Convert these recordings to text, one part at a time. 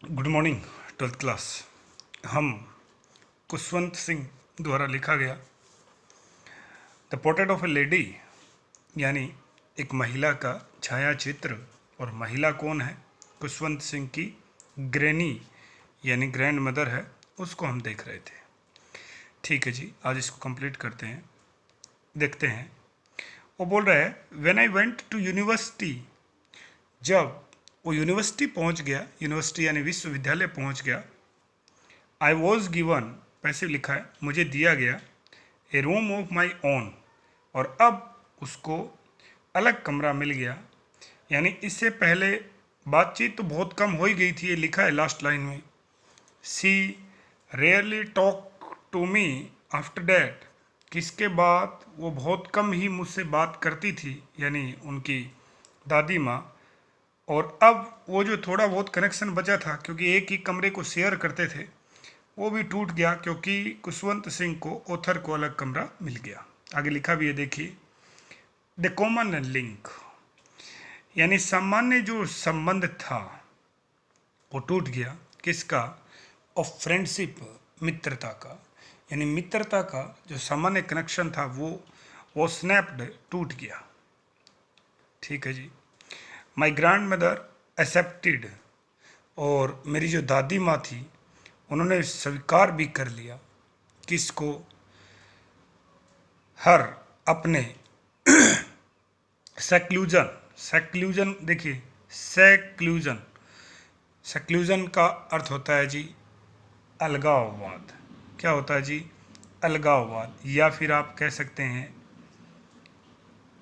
Good morning twelfth class. हम कुशवंत सिंह द्वारा लिखा गया the portrait of A lady यानी एक महिला का छाया चित्र। और महिला कौन है? कुशवंत सिंह की ग्रैनी यानी ग्रैंड मदर है, उसको हम देख रहे थे। ठीक है जी, आज इसको कंप्लीट करते हैं, देखते हैं। वो बोल रहा है when I went to university, जब वो यूनिवर्सिटी पहुंच गया, यूनिवर्सिटी यानी विश्वविद्यालय पहुंच गया। आई वॉज गिवन, पैसिव लिखा है, मुझे दिया गया, ए रूम ऑफ माई ओन, और अब उसको अलग कमरा मिल गया। यानी इससे पहले बातचीत तो बहुत कम हो ही गई थी, ये लिखा है लास्ट लाइन में। She rarely talk to me after that, किसके बाद वो बहुत कम ही मुझसे बात करती थी, यानी उनकी दादी माँ। और अब वो जो थोड़ा बहुत कनेक्शन बचा था, क्योंकि एक ही कमरे को शेयर करते थे, वो भी टूट गया, क्योंकि कुशवंत सिंह को ऑथर को अलग कमरा मिल गया। आगे लिखा भी है, देखिए। द कॉमन लिंक यानी सामान्य जो संबंध था वो टूट गया। किसका? ऑफ फ्रेंडशिप, मित्रता का। यानी मित्रता का जो सामान्य कनेक्शन था वो स्नैप्ड, टूट गया। ठीक है जी। माई ग्रैंड मदर एक्सेप्टेड, और मेरी जो दादी माँ थी उन्होंने स्वीकार भी कर लिया। किसको? हर, अपने। सेक्लूजन, सेक्लूजन देखिए, सेक्लूजन, सेक्लूजन का अर्थ होता है जी अलगाववाद। क्या होता है जी? अलगाववाद, या फिर आप कह सकते हैं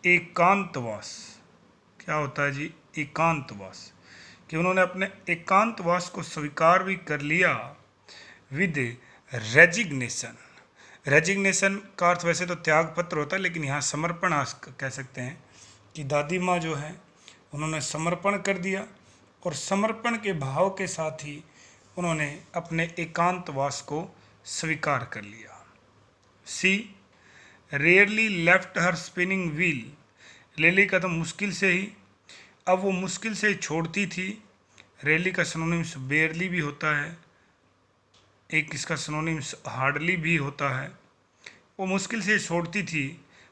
एकांतवास। क्या होता है जी? एकांतवास, कि उन्होंने अपने एकांतवास को स्वीकार भी कर लिया विद रेजिग्नेशन। रेजिग्नेशन का अर्थ वैसे तो त्याग पत्र होता है, लेकिन यहाँ समर्पण कह सकते हैं कि दादी माँ जो है उन्होंने समर्पण कर दिया, और समर्पण के भाव के साथ ही उन्होंने अपने एकांतवास को स्वीकार कर लिया। She rarely left her spinning wheel, rarely का तो मुश्किल से ही, अब वो मुश्किल से ही छोड़ती थी। रेली का सिनोनिम्स बेयरली भी होता है, एक इसका सिनोनिम्स हार्डली भी होता है। वो मुश्किल से छोड़ती थी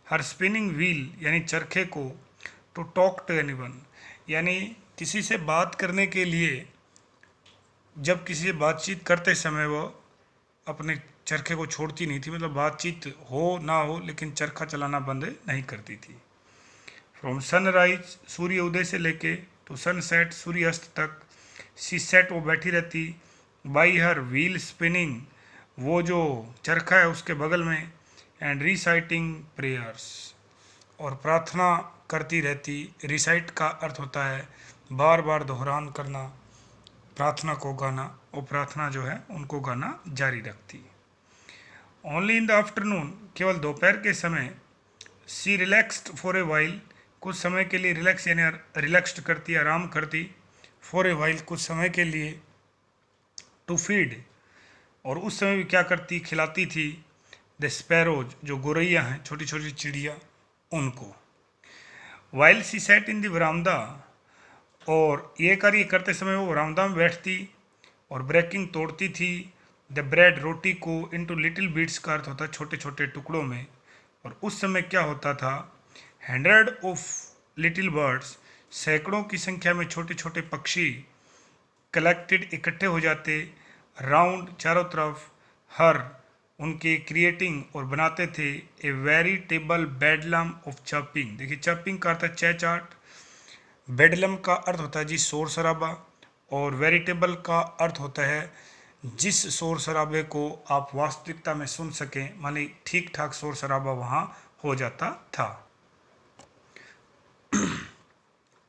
हर स्पिनिंग व्हील यानी चरखे को, टू टॉक टू एनीवन यानी किसी से बात करने के लिए। जब किसी से बातचीत करते समय वो अपने चरखे को छोड़ती नहीं थी, मतलब बातचीत हो ना हो लेकिन चरखा चलाना बंद नहीं करती थी। फ्रॉम सनराइज, सूर्य उदय से लेके, टू सनसेट, सूर्य अस्त तक, सी सेट, वो बैठी रहती, बाई हर व्हील स्पिनिंग, वो जो चरखा है उसके बगल में, एंड रिसाइटिंग प्रेयर्स, और प्रार्थना करती रहती। रिसाइट का अर्थ होता है बार बार दोहरान करना, प्रार्थना को गाना, और प्रार्थना जो है उनको गाना जारी रखती। ओनली इन द आफ्टरनून, केवल दोपहर के समय, सी रिलैक्सड फॉर ए वाइल, कुछ समय के लिए, रिलैक्स यानी रिलैक्सड करती, आराम करती, फॉर ए वाइल कुछ समय के लिए, टू फीड, और उस समय भी क्या करती? खिलाती थी, द स्पैरोज, जो गोरैया हैं, छोटी छोटी चिड़िया, उनको। While she sat in the verandah, और ये कार्य करते समय वो वरामदा में बैठती और ब्रेकिंग तोड़ती थी, द ब्रेड, रोटी को, इनटू लिटिल बीट्स का अर्थ होता है छोटे छोटे टुकड़ों में। और उस समय क्या होता था? 100 ऑफ लिटिल बर्ड्स, सैकड़ों की संख्या में छोटे छोटे पक्षी, कलेक्टेड, इकट्ठे हो जाते, राउंड, चारों तरफ, हर, उनके, क्रिएटिंग, और बनाते थे, ए वेरिटेबल बेडलम ऑफ चपिंग। देखिए, चपिंग का अर्थ है चहचाट, बेडलम का अर्थ होता है जी शोर शराबा, और वेरिटेबल का अर्थ होता है जिस शोर शराबे को आप वास्तविकता में सुन सकें, माने ठीक ठाक शोर शराबा वहाँ हो जाता था।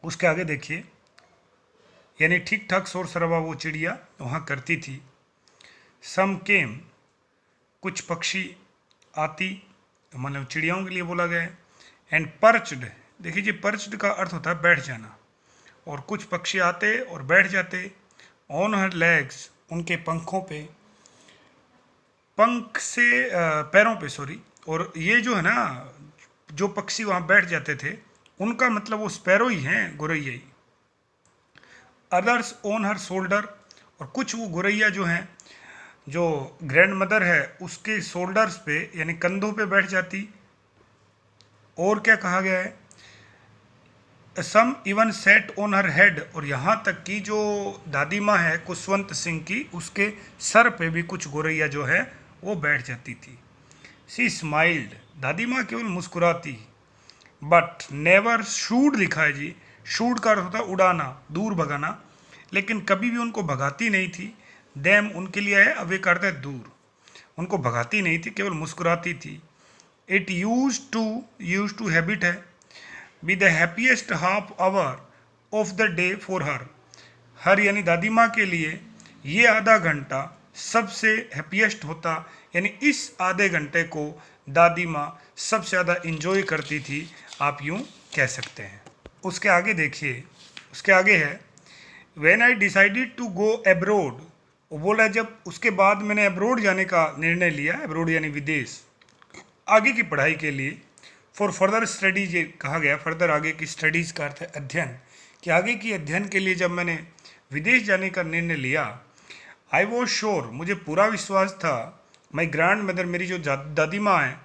उसके आगे देखिए, यानी ठीक ठाक शोर शराबा वो चिड़िया वहाँ करती थी। सम केम, कुछ पक्षी आती, मतलब चिड़ियाओं के लिए बोला गया है। एंड पर्चड, देखिए जी, पर्चड का अर्थ होता है बैठ जाना, और कुछ पक्षी आते और बैठ जाते। ऑन हर लेग्स, उनके पंखों पे, पंख से पैरों पे, सॉरी। और ये जो है ना, जो पक्षी वहाँ बैठ जाते थे उनका मतलब वो स्पैरो ही हैं, गोरैया ही। अदर्स ऑन हर शोल्डर, और कुछ वो गोरैया जो हैं, जो ग्रैंड मदर है उसके शोल्डर्स पे यानी कंधों पे बैठ जाती। और क्या कहा गया है, some even sat on her head, और यहाँ तक कि जो दादी माँ है कुशवंत सिंह की, उसके सर पे भी कुछ गोरैया जो है वो बैठ जाती थी। सी स्माइल्ड, दादी माँ केवल मुस्कुराती, बट नेवर शूड लिखा है जी। शूड का अर्थ होता है उड़ाना, दूर भगाना, लेकिन कभी भी उनको भगाती नहीं थी। देम उनके लिए है, अवे करते है दूर, उनको भगाती नहीं थी, केवल मुस्कुराती थी। इट यूज टू हैबिट है, be the happiest half hour of the day for her. Her यानी दादी माँ के लिए ये आधा घंटा सबसे हैप्पीएस्ट होता, यानी इस आधे घंटे को दादी माँ सबसे ज़्यादा इंजॉय करती थी, आप यूँ कह सकते हैं। उसके आगे देखिए, उसके आगे है when I decided to go abroad. वो बोला जब उसके बाद मैंने एब्रोड जाने का निर्णय लिया, एब्रोड यानी विदेश, आगे की पढ़ाई के लिए, फॉर फर्दर स्टडीज ये कहा गया, फर्दर आगे की स्टडीज़ का अर्थ है अध्ययन, कि आगे की अध्ययन के लिए जब मैंने विदेश जाने का निर्णय लिया, आई वॉज श्योर, मुझे पूरा विश्वास था, माई ग्रैंड मदर, मेरी जो दादी माँ हैं,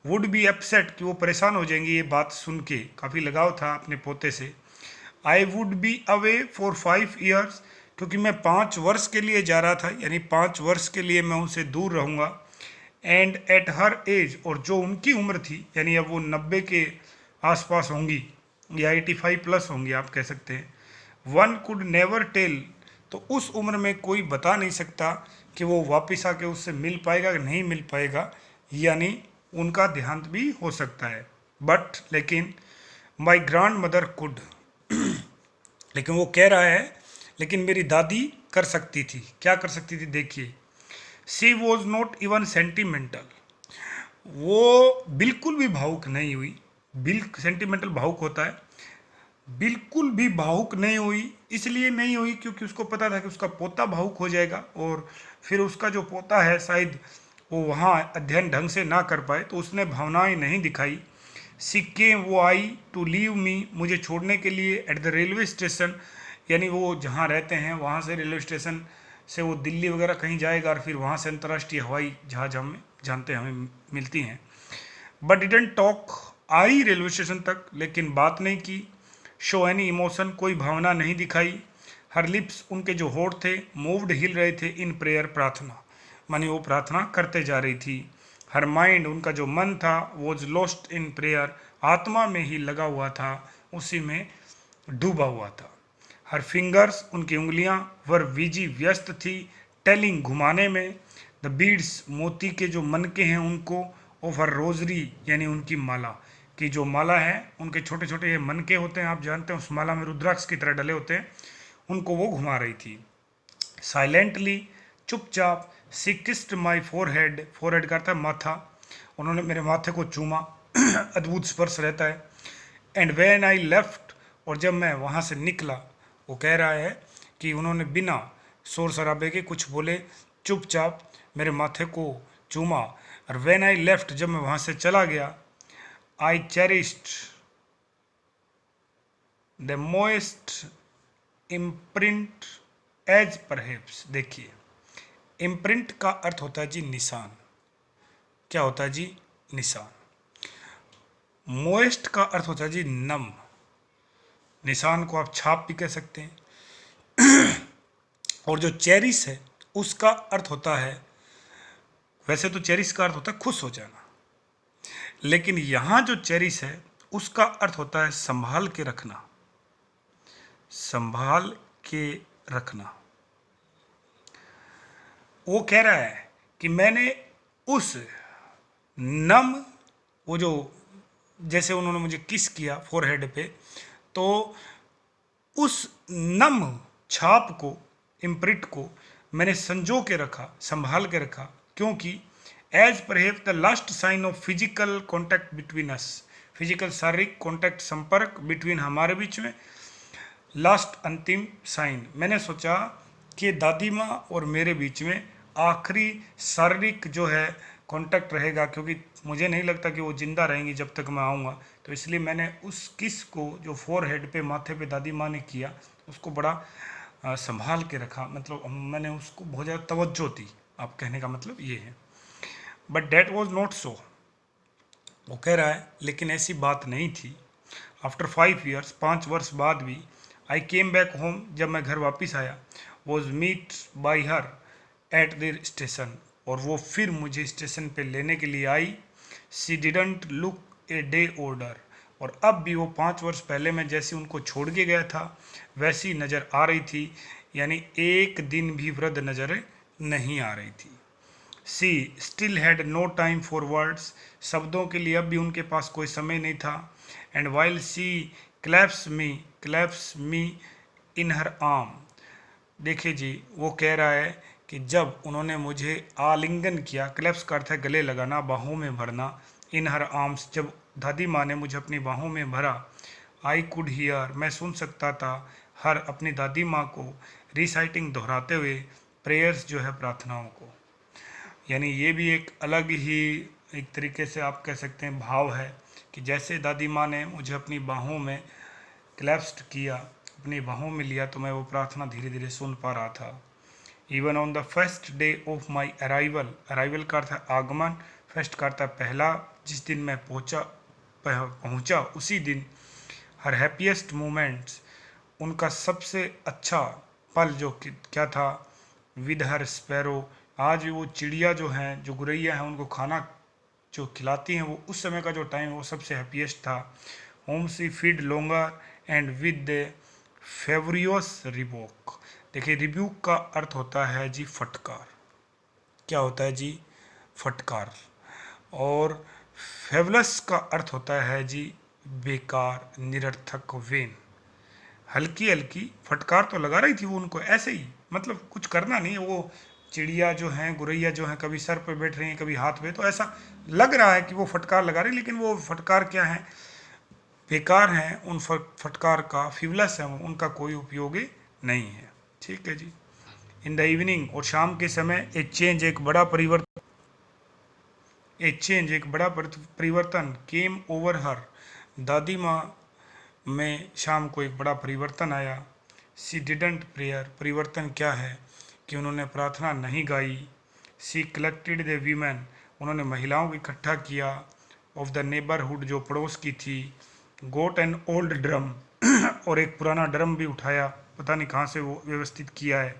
वुड बी अपसेट, कि वो परेशान हो जाएंगी ये बात सुन के, काफ़ी लगाव था अपने पोते से। I would be away for 5 years, क्योंकि मैं 5 वर्ष के लिए जा रहा था, यानी 5 वर्ष के लिए मैं उनसे दूर रहूँगा। एंड एट हर एज, और जो उनकी उम्र थी, यानी अब वो 90 के आसपास होंगी या 85 प्लस होंगी आप कह सकते हैं। वन कुड नेवर टेल, तो उस उम्र में कोई बता नहीं सकता कि वो वापस आके उससे मिल पाएगा कि नहीं मिल पाएगा, यानी उनका देहांत भी हो सकता है। बट लेकिन माई ग्रैंड मदर कुड, लेकिन वो कह रहा है लेकिन मेरी दादी कर सकती थी। क्या कर सकती थी देखिए, she was not even sentimental, वो बिल्कुल भी भावुक नहीं हुई। सेंटिमेंटल भावुक होता है, बिल्कुल भी भावुक नहीं हुई। इसलिए नहीं हुई क्योंकि उसको पता था कि उसका पोता भावुक हो जाएगा और फिर उसका जो पोता है शायद वो वहाँ अध्ययन ढंग से ना कर पाए, तो उसने भावनाएं नहीं दिखाई। सिक्के वो आई टू लीव मी, मुझे छोड़ने के लिए, एट द रेलवे स्टेशन, यानी वो जहाँ रहते हैं वहाँ से रेलवे स्टेशन से वो दिल्ली वगैरह कहीं जाएगा और फिर वहाँ से अंतर्राष्ट्रीय हवाई जहाज हमें जानते हैं हमें मिलती हैं। But didn't talk, I railway station तक लेकिन बात नहीं की। शो एनी इमोशन, कोई भावना नहीं दिखाई। हर लिप्स, उनके जो होठ थे, मूव्ड, हिल रहे थे, इन प्रेयर, प्रार्थना, मानी वो प्रार्थना करते जा रही थी। हर माइंड, उनका जो मन था, वॉज लॉस्ट इन प्रेयर, आत्मा में ही लगा हुआ था, उसी में डूबा हुआ था। हर फिंगर्स, उनकी उंगलियां, वर विजी, व्यस्त थी, टेलिंग, घुमाने में, द बीड्स, मोती के जो मनके हैं उनको, ऑफ हर रोजरी, यानी उनकी माला, की जो माला है उनके छोटे छोटे ये मनके होते हैं, आप जानते हैं उस माला में रुद्राक्ष की तरह डले होते हैं, उनको वो घुमा रही थी। साइलेंटली, चुपचाप, सी किस्ड माई फोरहेड, फोरहेड करता है माथा, उन्होंने मेरे माथे को चूमा, अद्भुत स्पर्श रहता है। एंड व्हेन आई लेफ्ट, और जब मैं वहाँ से निकला, वो कह रहा है कि उन्होंने बिना शोर शराबे के कुछ बोले, चुपचाप मेरे माथे को चूमा। और व्हेन आई लेफ्ट, जब मैं वहाँ से चला गया, I cherished the most imprint as perhaps. देखिए, इम्प्रिंट का अर्थ होता है जी निशान। क्या होता है जी? निशान। मोएस्ट का अर्थ होता है जी नम, निशान को आप छाप भी कह सकते हैं। और जो चेरिस है उसका अर्थ होता है, वैसे तो चेरिस का अर्थ होता है खुश हो जाना, लेकिन यहाँ जो चेरिस है उसका अर्थ होता है संभाल के रखना, संभाल के रखना। वो कह रहा है कि मैंने उस नम, वो जो जैसे उन्होंने मुझे किस किया फोरहेड पे, तो उस नम छाप को, इम्प्रिंट को मैंने संजो के रखा, संभाल के रखा, क्योंकि as perhaps the last sign of physical contact between us, physical शारीरिक कॉन्टैक्ट, संपर्क बिटवीन, हमारे बीच में, लास्ट अंतिम साइन, मैंने सोचा कि दादी माँ और मेरे बीच में आखिरी शारीरिक जो है कांटेक्ट रहेगा, क्योंकि मुझे नहीं लगता कि वो जिंदा रहेंगी जब तक मैं आऊँगा, तो इसलिए मैंने उस किस को जो फोरहेड पे, माथे पे दादी माँ ने किया, उसको बड़ा संभाल के रखा, मतलब मैंने उसको बहुत ज़्यादा तवज्जो दी, आप कहने का मतलब ये है। But that was not so, वो कह रहा है लेकिन ऐसी बात नहीं थी। आफ्टर 5 ईयर्स, 5 वर्ष बाद भी, आई केम बैक होम, जब मैं घर वापस आया, was meet by her at the station, और वो फिर मुझे स्टेशन पे लेने के लिए आई। She didn't look a day older, और अब भी वो 5 वर्ष पहले मैं जैसे उनको छोड़ के गया था वैसी नज़र आ रही थी, यानी एक दिन भी वृद्ध नज़र नहीं आ रही थी। She still had no time for words, शब्दों के लिए अब भी उनके पास कोई समय नहीं था। And while she clasps me in her arm, देखिए जी, वो कह रहा है कि जब उन्होंने मुझे आलिंगन किया, क्लैप्स का अर्थ है गले लगाना, बाहों में भरना, इन हर आर्म्स, जब दादी माँ ने मुझे अपनी बाहों में भरा, आई कुड हियर, मैं सुन सकता था, हर अपनी दादी माँ को रिसाइटिंग दोहराते हुए प्रेयर्स जो है प्रार्थनाओं को, यानी ये भी एक अलग ही एक तरीके से आप कह सकते हैं भाव है कि जैसे दादी माँ ने मुझे अपनी बाहों में क्लैप्स्ड किया, अपनी बाहों में लिया, तो मैं वो प्रार्थना धीरे धीरे सुन पा रहा था। Even on the first day of my arrival, arrival का अर्थ है आगमन, फर्स्ट का अर्थ है पहला, जिस दिन मैं पहुंचा उसी दिन, हर हैप्पीएस्ट मोमेंट्स, उनका सबसे अच्छा पल जो क्या था, विद हर स्पैरो, आज वो चिड़िया जो हैं, जो गुरैया हैं, उनको खाना जो खिलाती हैं, वो उस समय का जो टाइम वो सबसे हैप्पीएस्ट था। Home she feed longer and with the फेवरियस रिबोक, देखिए रिब्यूक का अर्थ होता है जी फटकार, क्या होता है जी फटकार, और फेवलस का अर्थ होता है जी बेकार, निरर्थक, वेन। हल्की हल्की फटकार तो लगा रही थी वो उनको ऐसे ही, मतलब कुछ करना नहीं, वो चिड़िया जो हैं, गुरैया जो हैं, कभी सर पे बैठ रही हैं, कभी हाथ पे, तो ऐसा लग रहा है कि वो फटकार लगा रही, लेकिन वो फटकार क्या है, बेकार हैं, उन फटकार का फ्यूलस है, उनका कोई उपयोगी नहीं है। ठीक है जी। इन द इवनिंग, और शाम के समय, एक बड़ा परिवर्तन केम ओवर हर, दादी माँ में शाम को एक बड़ा परिवर्तन आया। सी डिडंट प्रेयर, परिवर्तन क्या है कि उन्होंने प्रार्थना नहीं गाई। सी कलेक्टेड द वीमेन, उन्होंने महिलाओं को इकट्ठा किया, ऑफ द नेबरहुड, जो पड़ोस की थी, गोट एन ओल्ड ड्रम, और एक पुराना ड्रम भी उठाया, पता नहीं कहाँ से वो व्यवस्थित किया है,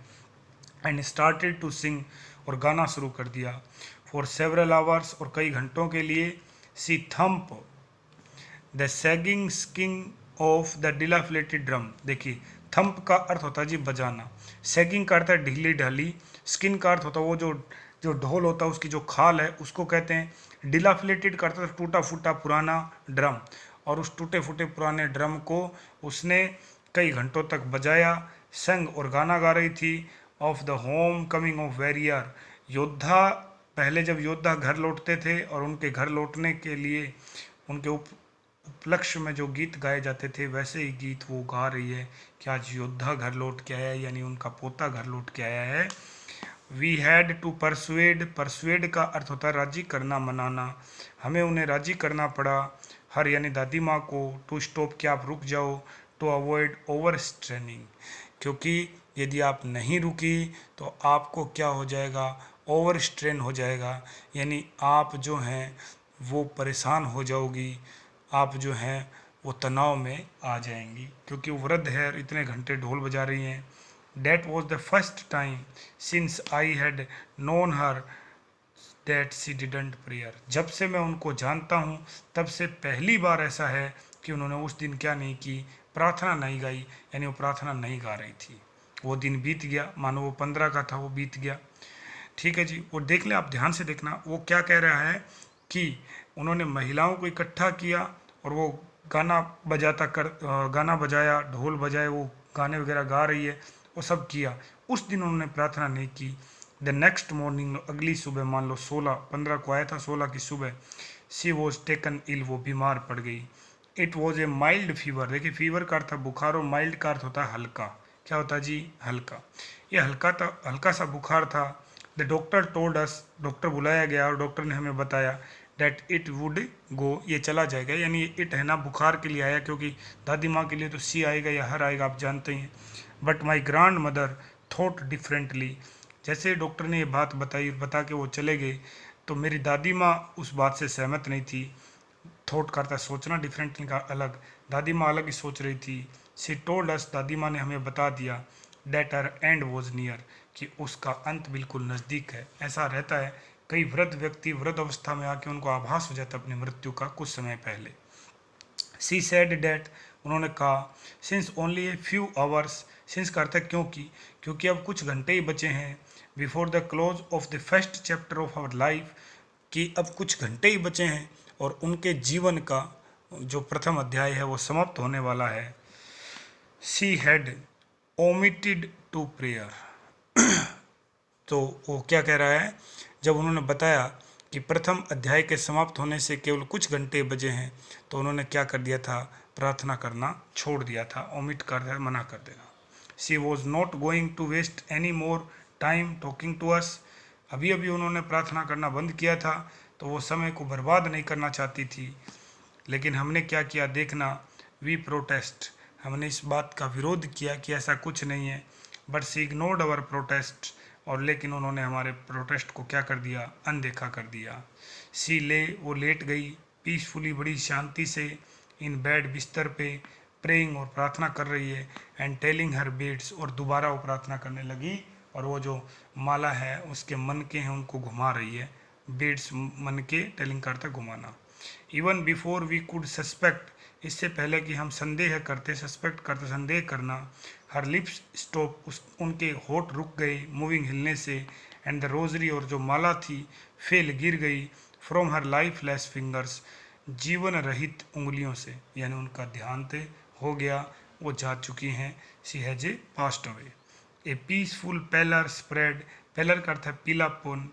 एंड स्टार्टेड टू सिंग, और गाना शुरू कर दिया, फॉर सेवरल आवर्स, और कई घंटों के लिए। She thump the sagging skin of the dilapidated drum, देखिए थम्प का अर्थ होता है जी बजाना, सैगिंग का अर्थ है ढीली ढाली, स्किन का अर्थ होता है वो जो जो ढोल होता है उसकी जो खाल है उसको कहते हैं, डिलाफिलेटेड का अर्थ है टूटा फूटा पुराना ड्रम, और उस टूटे फूटे पुराने ड्रम को उसने कई घंटों तक बजाया, संग और गाना गा रही थी, of the homecoming of warrior, योद्धा, पहले जब योद्धा घर लौटते थे और उनके घर लौटने के लिए उनके उपलक्ष्य में जो गीत गाए जाते थे वैसे ही गीत वो गा रही है कि आज योद्धा घर लौट के आया है, यानी उनका पोता घर लौट के आया है। वी हैड टू परसुएड का अर्थ होता है राजी करना, मनाना, हमें उन्हें राजी करना पड़ा, हर यानी दादी माँ को, टू स्टॉप, कि आप रुक जाओ, टू अवॉइड ओवर स्ट्रेनिंग, क्योंकि यदि आप नहीं रुकी तो आपको क्या हो जाएगा, ओवर स्ट्रेन हो जाएगा, यानी आप जो हैं वो परेशान हो जाओगी, आप जो हैं वो तनाव में आ जाएंगी, क्योंकि वो वृद्ध है और इतने घंटे ढोल बजा रही हैं। That was the first time since I had known her that C didn't prayer, जब से मैं उनको जानता हूँ तब से पहली बार ऐसा है कि उन्होंने उस दिन क्या नहीं की, प्रार्थना नहीं गाई, यानी वो प्रार्थना नहीं गा रही थी। वो दिन बीत गया, मानो वो 15 का था, वो बीत गया। ठीक है जी। और देख लें आप, ध्यान से देखना, वो क्या कह रहा है कि उन्होंने महिलाओं को इकट्ठा किया और वो गाना बजाया, ढोल बजाए, वो गाने वगैरह गा रही है, वो सब किया। उस दिन उन्होंने प्रार्थना नहीं की। द नेक्स्ट मॉर्निंग, अगली सुबह, मान लो 15 को आया था, 16 की सुबह, सी वॉज टेकन इल, वो बीमार पड़ गई। It was a mild fever, देखिए फीवर का अर्थ है बुखार और माइल्ड का अर्थ होता है हल्का। क्या होता है जी, हल्का। ये हल्का सा बुखार था। The doctor told us, doctor बुलाया गया और डॉक्टर ने हमें बताया डैट इट वुड गो, ये चला जाएगा, यानी इट है ना बुखार के लिए आया, क्योंकि दादी माँ के लिए तो सी आएगा या हर आएगा, आप जानते ही हैं। But my grand mother thought differently. जैसे डॉक्टर ने ये बात बताई, बता के वो चले गए, तो मेरी दादी माँ उस बात से सहमत नहीं थी। थॉट करता सोचना, डिफरेंटली का अलग, दादी माँ अलग ही सोच रही थी। सी टोल्ड अस, दादी माँ ने हमें बता दिया, that our end was near, कि उसका अंत बिल्कुल नज़दीक है। ऐसा रहता है, कई वृद्ध व्यक्ति वृद्ध अवस्था में आके उनको आभास हो जाता है अपनी मृत्यु का कुछ समय पहले। सी सेड डैट, उन्होंने कहा, since only a few hours, since का अर्थ है क्योंकि, क्योंकि अब कुछ घंटे ही बचे हैं, before the close of the first chapter of our life, कि अब कुछ घंटे ही बचे हैं और उनके जीवन का जो प्रथम अध्याय है वो समाप्त होने वाला है। She had omitted to prayer, तो वो क्या कह रहा है, जब उन्होंने बताया कि प्रथम अध्याय के समाप्त होने से केवल कुछ घंटे बचे हैं, तो उन्होंने क्या कर दिया था, प्रार्थना करना छोड़ दिया था। ओमिट कर मना कर देना। She was not going to waste any more time talking to us, अभी अभी उन्होंने प्रार्थना करना बंद किया था, तो वो समय को बर्बाद नहीं करना चाहती थी। लेकिन हमने क्या किया, देखना, वी प्रोटेस्ट, हमने इस बात का विरोध किया कि ऐसा कुछ नहीं है। But she ignored our protest, और लेकिन उन्होंने हमारे प्रोटेस्ट को क्या कर दिया, अनदेखा कर दिया। सी ले, वो लेट गई, पीसफुली, बड़ी शांति से, इन बेड, बिस्तर पे, प्रेइंग, और प्रार्थना कर रही है, एंड टेलिंग हर बीड्स, और दोबारा वो प्रार्थना करने लगी, और वो जो माला है उसके मन के हैं उनको घुमा रही है। बीड्स मन के, टेलिंग करता घुमाना। Even before we could suspect, इससे पहले कि हम संदेह करते, सस्पेक्ट करते, संदेह करना, हर लिप्स स्टॉप, उस उनके होठ रुक गए, मूविंग, हिलने से, एंड द रोजरी, और जो माला थी, फेल, गिर गई, from her life less fingers, जीवन रहित उंगलियों से, यानी उनका देहांत हो गया, वो जा चुकी हैं। She has a passed away. A peaceful pallor spread, pallor का अर्थ है पीलापन,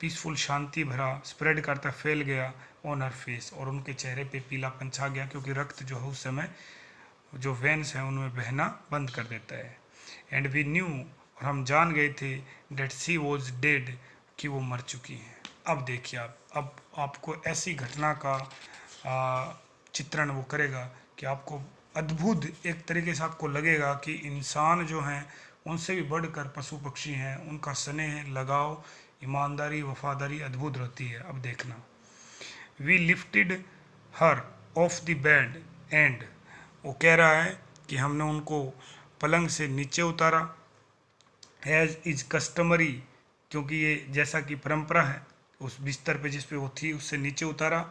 पीसफुल, शांति भरा, स्प्रेड का अर्थ है फैल गया, ऑन हर फेस, और उनके चेहरे पे पीलापन छा गया, क्योंकि रक्त जो है उस समय जो वेन्स हैं उनमें बहना बंद कर देता है। एंड वी न्यू, और हम जान गए थे, डेट सी वॉज डेड, कि वो मर चुकी हैं। अब देखिए आप, अब आपको ऐसी घटना का चित्रण वो करेगा कि आपको अद्भुत, एक तरीके से आपको लगेगा कि इंसान जो हैं उनसे भी बढ़कर पशु पक्षी हैं, उनका स्नेह, लगाव, ईमानदारी, वफादारी अद्भुत रहती है। अब देखना, we lifted her off the bed, and, वो कह रहा है कि हमने उनको पलंग से नीचे उतारा, एज इज कस्टमरी, क्योंकि ये जैसा कि परंपरा है, उस बिस्तर पे जिस पे वो थी उससे नीचे उतारा,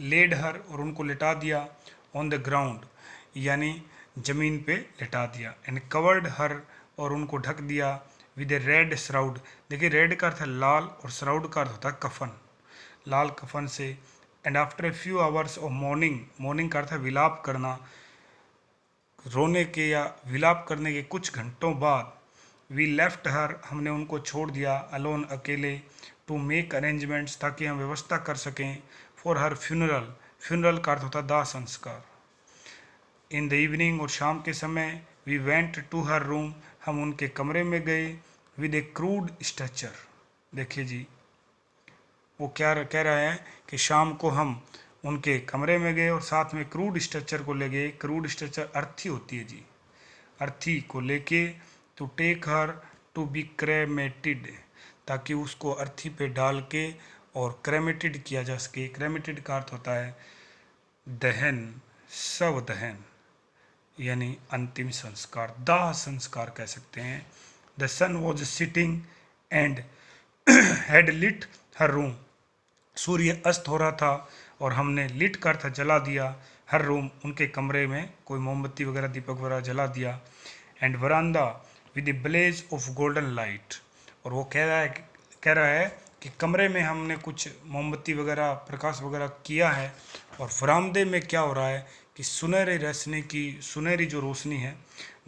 लेड हर, और उनको लिटा दिया, ऑन द ग्राउंड, यानी जमीन पे लिटा दिया, एंड कवर्ड हर, और उनको ढक दिया, विद ए रेड श्राउड, देखिए रेड का अर्थ है लाल, और श्राउड का अर्थ होता है कफन, लाल कफन से, and after a few hours of morning, morning का अर्थ है विलाप करना, रोने के या विलाप करने के कुछ घंटों बाद, वी लेफ्ट हर, हमने उनको छोड़ दिया, अलोन, अकेले, टू मेक अरेंजमेंट्स, ताकि हम व्यवस्था कर सकें, फॉर हर फ्यूनरल, फ्यूनरल का अर्थ होता है दाह संस्कार, इन द इवनिंग, और शाम के समय, we went to her room, हम उनके कमरे में गए, विद ए क्रूड स्ट्रक्चर, देखिए जी, वो क्या कह रहा है कि शाम को हम उनके कमरे में गए और साथ में क्रूड स्ट्रक्चर को ले गए। क्रूड स्ट्रक्चर अर्थी होती है जी, अर्थी को लेके, to take her to be cremated, ताकि उसको अर्थी पे डाल के और क्रेमेटेड किया जा सके। क्रेमेटेड का अर्थ होता है दहन, शव दहन, यानी अंतिम संस्कार, दाह संस्कार कह सकते हैं। The sun was setting and had lit her room, सूर्य अस्त हो रहा था और हमने लिट कर था जला दिया, हर रूम, उनके कमरे में कोई मोमबत्ती वगैरह, दीपक वगैरह जला दिया, and verandah with the blaze of golden light, और वो कह रहा है कि कमरे में हमने कुछ मोमबत्ती वगैरह, प्रकाश वगैरह किया है, और बरामदे में क्या हो रहा है कि सुनहरे रोशनी की, सुनहरी जो रोशनी है,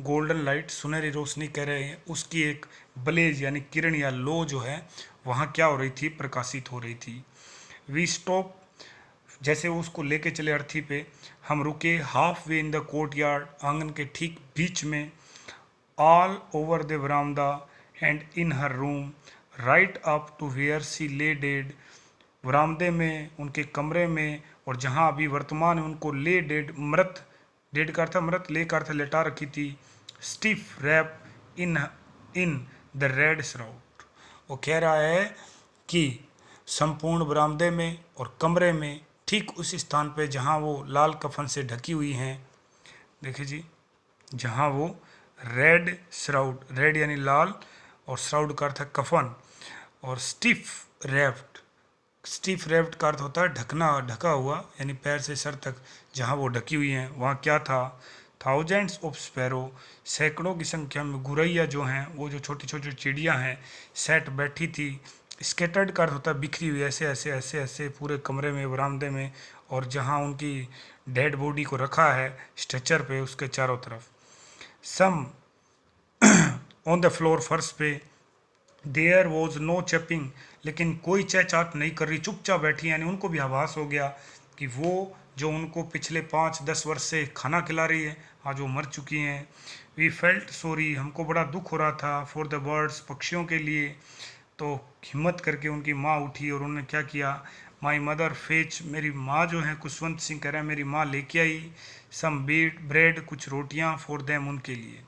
गोल्डन लाइट, सुनहरी रोशनी कह रहे हैं, उसकी एक ब्लेज यानी किरण या लो जो है वहाँ क्या हो रही थी, प्रकाशित हो रही थी। वी स्टॉप, जैसे वो उसको लेके चले अर्थी पे, हम रुके, halfway in the courtyard, आंगन के ठीक बीच में, all over the baramda and in her room, right up to where she lay dead, बरामदे में, उनके कमरे में, और जहाँ अभी वर्तमान में उनको ले डेड, मृत, डेड का अर्थ मृत, ले का अर्थ लेटा रखी थी, stiff wrap in in the red shroud. वो कह रहा है कि संपूर्ण बरामदे में और कमरे में ठीक उस स्थान पे जहाँ वो लाल कफन से ढकी हुई हैं, देखिए जी, जहाँ वो रेड श्राउड, रेड यानी लाल और श्राउड का अर्थ है कफन, और स्टिफ रैप्ड, स्टिफ रैप्ड का अर्थ होता है ढकना, ढका हुआ, यानी पैर से सर तक जहाँ वो ढकी हुई हैं वहाँ क्या था, थाउजेंड्स ऑफ स्पैरो, सैकड़ों की संख्या में गुरैया जो हैं, वो जो छोटी छोटी चिड़ियाँ हैं, सेट बैठी थी। स्केटर्ड का अर्थ होता है बिखरी हुई, ऐसे ऐसे ऐसे ऐसे पूरे कमरे में, बरामदे में, और जहाँ उनकी डेड बॉडी को रखा है स्ट्रेचर पे उसके चारों तरफ। सम ऑन द फ्लोर, फर्श पे। देयर वॉज नो चैपिंग, लेकिन कोई चहचाट नहीं कर रही, चुपचाप बैठी, यानी उनको भी आभास हो गया कि वो जो उनको पिछले 5-10 वर्ष से खाना खिला रही है आज वो मर चुकी हैं। वी फेल्ट सॉरी, हमको बड़ा दुख हो रहा था, फॉर द बर्ड्स, पक्षियों के लिए। तो हिम्मत करके उनकी माँ उठी और उन्होंने क्या किया, माई मदर फेच, मेरी माँ जो है, कुशवंत सिंह कह रहा है, मेरी माँ लेके आई सम ब्रेड, कुछ रोटियाँ, फॉर देम, उनके लिए।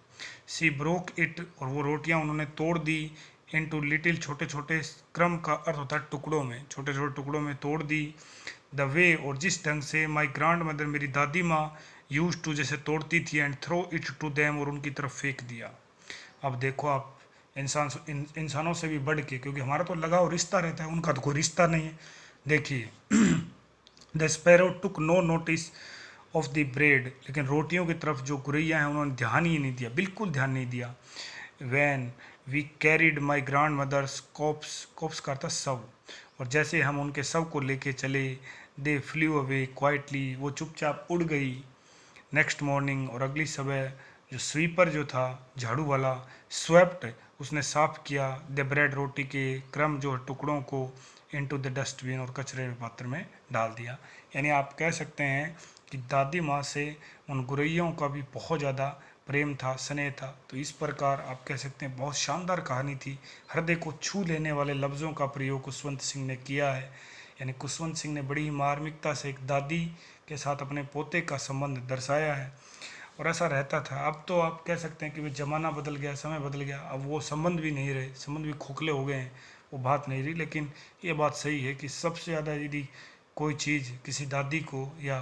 सी ब्रोक इट, और वो रोटियाँ उन्होंने तोड़ दी, इनटू लिटिल, छोटे छोटे, क्रम का अर्थ होता है टुकड़ों में, छोटे छोटे टुकड़ों में तोड़ दी। द वे, और जिस ढंग से, माई ग्रांड मदर, मेरी दादी माँ, यूज टू, जैसे तोड़ती थी, and throw it to them, और उनकी तरफ फेंक दिया। अब देखो आप, इंसानों से भी बढ़ के, क्योंकि हमारा तो लगाव रिश्ता रहता है, उनका तो कोई रिश्ता नहीं है। देखिए, the sparrow took no notice of the bread, लेकिन रोटियों की तरफ जो गुरैया हैं उन्होंने ध्यान ही नहीं दिया, बिल्कुल ध्यान नहीं दिया। When we carried my grandmother's corpse, corpse का था शव, और जैसे हम उनके शव को लेके चले, दे फ्लू अवे क्वाइटली, वो चुपचाप उड़ गई। नेक्स्ट मॉर्निंग, और अगली सुबह जो स्वीपर जो था, झाड़ू वाला, स्वेप्ट, उसने साफ किया द ब्रेड, रोटी के क्रम जो टुकड़ों को, इनटू द डस्टबिन, और कचरे के पात्र में डाल दिया। यानी आप कह सकते हैं कि दादी माँ से उन गुरैयों का भी बहुत ज़्यादा प्रेम था, स्नेह था। तो इस प्रकार आप कह सकते हैं बहुत शानदार कहानी थी, हृदय को छू लेने वाले लफ्ज़ों का प्रयोग कुशवंत सिंह ने किया है। यानी कुशवंत सिंह ने बड़ी ही मार्मिकता से एक दादी के साथ अपने पोते का संबंध दर्शाया है, और ऐसा रहता था। अब तो आप कह सकते हैं कि भाई ज़माना बदल गया, समय बदल गया, अब वो संबंध भी नहीं रहे, संबंध भी खोखले हो गए हैं, वो बात नहीं रही। लेकिन ये बात सही है कि सबसे ज़्यादा यदि कोई चीज़ किसी दादी को या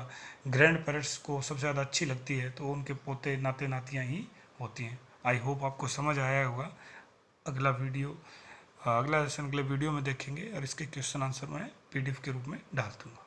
ग्रैंड पेरेंट्स को सबसे ज़्यादा अच्छी लगती है तो उनके पोते नाते नातियाँ ही होती हैं। आई होप आपको समझ आया होगा। अगला सेशन अगले वीडियो में देखेंगे, और इसके क्वेश्चन आंसर मैं PDF के रूप में डाल दूँगा।